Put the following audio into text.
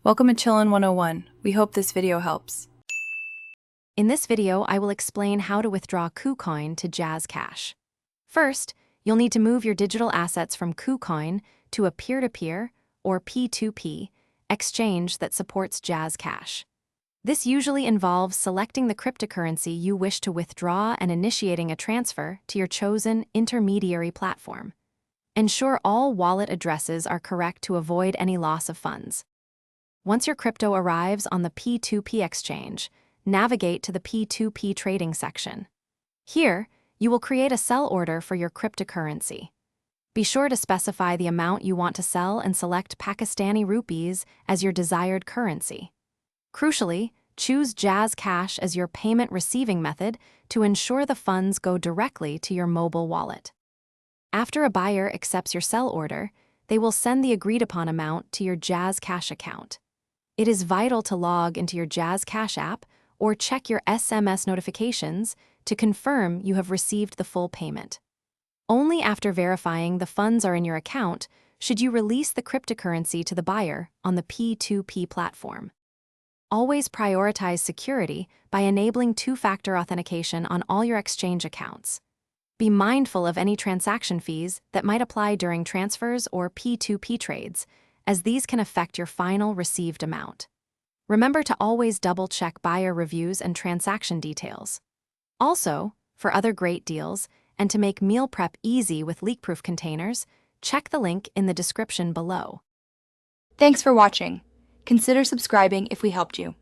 Welcome to Chillin' 101. We hope this video helps. In this video, I will explain how to withdraw KuCoin to JazzCash. First, you'll need to move your digital assets from KuCoin to a peer-to-peer, or P2P, exchange that supports JazzCash. This usually involves selecting the cryptocurrency you wish to withdraw and initiating a transfer to your chosen intermediary platform. Ensure all wallet addresses are correct to avoid any loss of funds. Once your crypto arrives on the P2P exchange, navigate to the P2P trading section. Here, you will create a sell order for your cryptocurrency. Be sure to specify the amount you want to sell and select Pakistani rupees as your desired currency. Crucially, choose JazzCash as your payment receiving method to ensure the funds go directly to your mobile wallet. After a buyer accepts your sell order, they will send the agreed-upon amount to your JazzCash account. It is vital to log into your JazzCash app or check your SMS notifications to confirm you have received the full payment. Only after verifying the funds are in your account should you release the cryptocurrency to the buyer on the P2P platform. Always prioritize security by enabling two-factor authentication on all your exchange accounts. Be mindful of any transaction fees that might apply during transfers or P2P trades, as these can affect your final received amount. Remember to always double-check buyer reviews and transaction details. Also, for other great deals, and to make meal prep easy with leak-proof containers, check the link in the description below. Thanks for watching. Consider subscribing if we helped you.